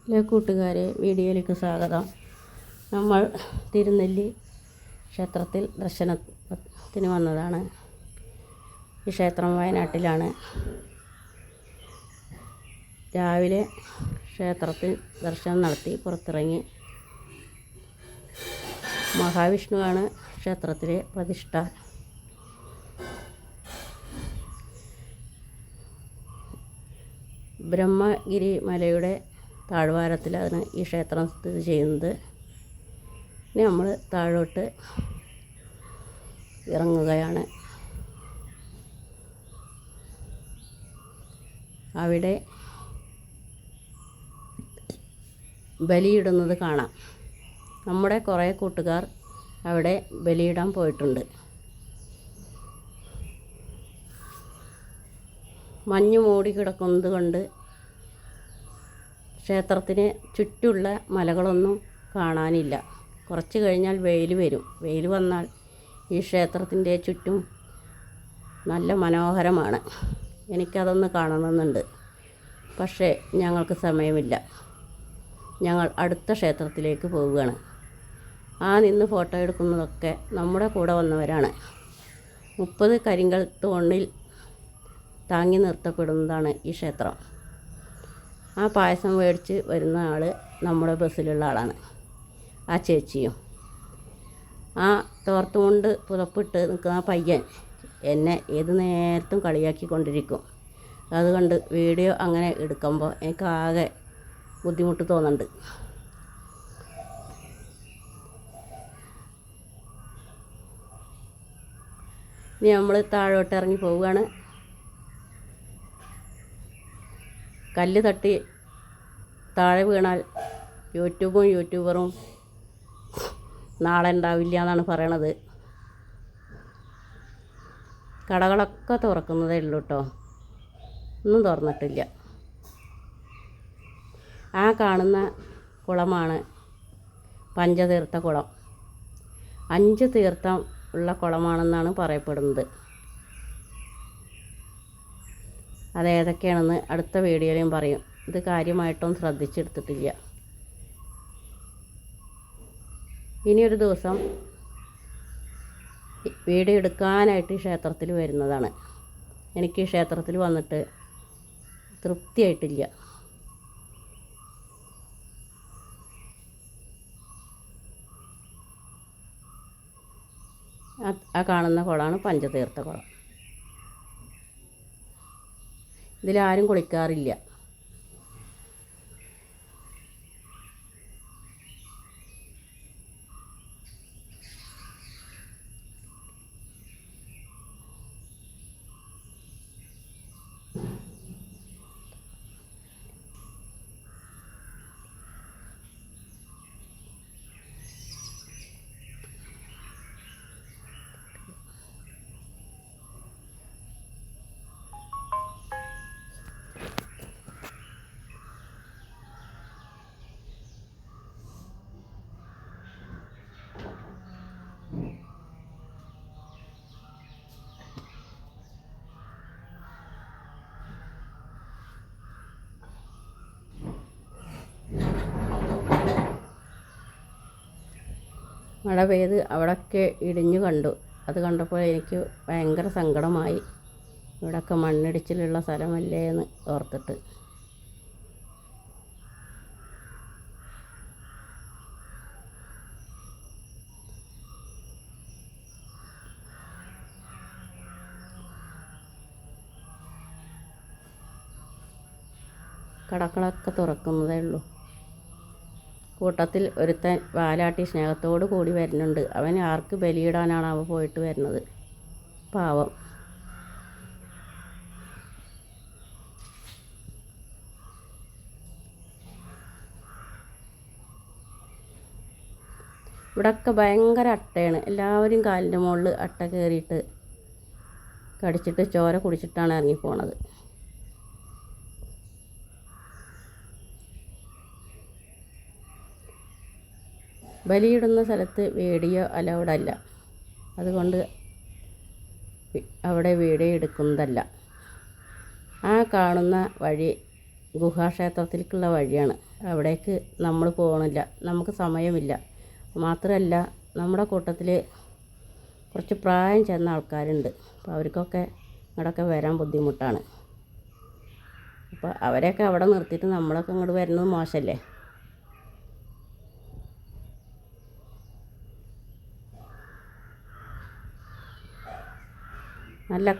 കൂട്ടുകാരെ, വീഡിയോയിലേക്ക് സ്വാഗതം. നമ്മൾ തിരുനെല്ലി ക്ഷേത്രത്തിൽ ദർശനത്തിന് വന്നതാണ്. ഈ ക്ഷേത്രം വയനാട്ടിലാണ്. രാവിലെ ക്ഷേത്രത്തിൽ ദർശനം നടത്തി പുറത്തിറങ്ങി. മഹാവിഷ്ണുവാണ് ക്ഷേത്രത്തിലെ പ്രതിഷ്ഠ. ബ്രഹ്മഗിരി മലയുടെ താഴ്വാരത്തിലാണ് ഈ ക്ഷേത്രം സ്ഥിതി ചെയ്യുന്നത്. ഇനി നമ്മൾ താഴോട്ട് ഇറങ്ങുകയാണ്. അവിടെ ബലിയിടുന്നത് കാണാം. നമ്മുടെ കുറേ കൂട്ടുകാർ അവിടെ ബലിയിടാൻ പോയിട്ടുണ്ട്. മഞ്ഞ് മൂടി കിടക്കുന്നത് കൊണ്ട് ക്ഷേത്രത്തിന് ചുറ്റുമുള്ള മലകളൊന്നും കാണാനില്ല. കുറച്ച് കഴിഞ്ഞാൽ വെയിൽ വരും. വെയിൽ വന്നാൽ ഈ ക്ഷേത്രത്തിൻ്റെ ചുറ്റും നല്ല മനോഹരമാണ്. എനിക്കതൊന്ന് കാണണമെന്നുണ്ട്. പക്ഷേ ഞങ്ങൾക്ക് സമയമില്ല. ഞങ്ങൾ അടുത്ത ക്ഷേത്രത്തിലേക്ക് പോവുകയാണ്. നിന്ന് ഫോട്ടോ എടുക്കുന്നതൊക്കെ നമ്മുടെ കൂടെ വന്നവരാണ്. 30 കരിങ്കൽ തൂണിൽ താങ്ങി നിർത്തപ്പെടുന്നതാണ് ഈ ക്ഷേത്രം. പായസം മേടിച്ച് വരുന്ന ആൾ നമ്മുടെ ബസ്സിലുള്ള ആളാണ്. ചേച്ചിയും തോർത്തുകൊണ്ട് പുതപ്പിട്ട് നിൽക്കുന്ന പയ്യൻ എന്നെ ഏത് നേരത്തും കളിയാക്കിക്കൊണ്ടിരിക്കും. അതുകൊണ്ട് വീഡിയോ അങ്ങനെ എടുക്കുമ്പോൾ എനിക്കാകെ ബുദ്ധിമുട്ട് തോന്നുന്നുണ്ട്. ഇനി നമ്മൾ താഴോട്ട് ഇറങ്ങി പോവുകയാണ്. കല്ല് തട്ടി താഴെ വീണാൽ യൂട്യൂബറും നാളെ ഉണ്ടാവില്ല എന്നാണ് പറയണത്. കടകളൊക്കെ തുറക്കുന്നതേ ഉള്ളൂ കേട്ടോ. ഒന്നും തുറന്നിട്ടില്ല. കാണുന്ന കുളമാണ് പഞ്ചതീർത്ഥ കുളം. 5 തീർത്ഥം ഉള്ള കുളമാണെന്നാണ് പറയപ്പെടുന്നത്. അതേതൊക്കെയാണെന്ന് അടുത്ത വീഡിയോയിലും പറയും. ഇത് കാര്യമായിട്ടും ശ്രദ്ധിച്ചെടുത്തിട്ടില്ല. ഇനിയൊരു ദിവസം വീഡിയോ എടുക്കാനായിട്ട് ഈ ക്ഷേത്രത്തിൽ വരുന്നതാണ്. എനിക്ക് ഈ ക്ഷേത്രത്തിൽ വന്നിട്ട് തൃപ്തിയായിട്ടില്ല. കാണുന്ന കുളമാണ് പഞ്ചതീർത്ഥ കുളം. ഇതിലാരും കുളിക്കാറില്ല. മഴ പെയ്ത് അവിടെയൊക്കെ ഇടിഞ്ഞു കണ്ടു. അത് കണ്ടപ്പോൾ എനിക്ക് ഭയങ്കര സങ്കടമായി. ഇവിടെയൊക്കെ മണ്ണിടിച്ചിലുള്ള സ്ഥലമല്ലേ എന്ന് ഓർത്തിട്ട്. കടകളൊക്കെ തുറക്കുന്നതേ ഉള്ളൂ. കൂട്ടത്തിൽ ഒരുത്തൻ വാലാട്ടി സ്നേഹത്തോടു കൂടി വരുന്നുണ്ട്. അവൻ ആർക്ക് ബലിയിടാനാണ് അവൻ പോയിട്ട് വരുന്നത്? പാവം. ഇവിടെയൊക്കെ ഭയങ്കര അട്ടയാണ്. എല്ലാവരും കാലിൻ്റെ മുകളിൽ അട്ട കയറിയിട്ട് കടിച്ചിട്ട് ചോര കുടിച്ചിട്ടാണ് ഇറങ്ങിപ്പോണത്. ബലിയിടുന്ന സ്ഥലത്ത് വീഡിയോ അലൗഡ് അല്ല. അതുകൊണ്ട് അവിടെ വീഡിയോ എടുക്കുന്നതല്ല. കാണുന്ന വഴി ഗുഹാക്ഷേത്രത്തിലേക്കുള്ള വഴിയാണ്. അവിടേക്ക് നമ്മൾ പോകണില്ല, നമുക്ക് സമയമില്ല. മാത്രമല്ല നമ്മുടെ കൂട്ടത്തിൽ കുറച്ച് പ്രായം ചെന്ന ആൾക്കാരുണ്ട്. അപ്പോൾ അവർക്കൊക്കെ ഇങ്ങോട്ടൊക്കെ വരാൻ ബുദ്ധിമുട്ടാണ്. അപ്പോൾ അവരെയൊക്കെ അവിടെ നിർത്തിയിട്ട് നമ്മളൊക്കെ ഇങ്ങോട്ട് വരുന്നത് മോശമല്ലേ? നല്ല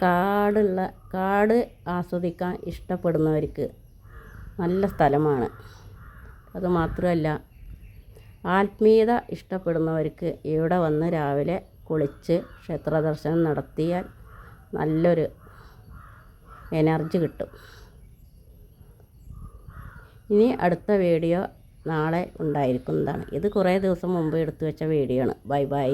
കാട് ആസ്വദിക്കാൻ ഇഷ്ടപ്പെടുന്നവർക്ക് നല്ല സ്ഥലമാണ്. അതുമാത്രമല്ല ആത്മീയത ഇഷ്ടപ്പെടുന്നവർക്ക് ഇവിടെ വന്ന് രാവിലെ കുളിച്ച് ക്ഷേത്രദർശനം നടത്തിയാൽ നല്ലൊരു എനർജി കിട്ടും. ഇനി അടുത്ത വീഡിയോ നാളെ ഉണ്ടായിരിക്കുന്നതാണ്. ഇത് കുറേ ദിവസം മുമ്പ് എടുത്തു വെച്ച വീഡിയോ ആണ്. Bye bye.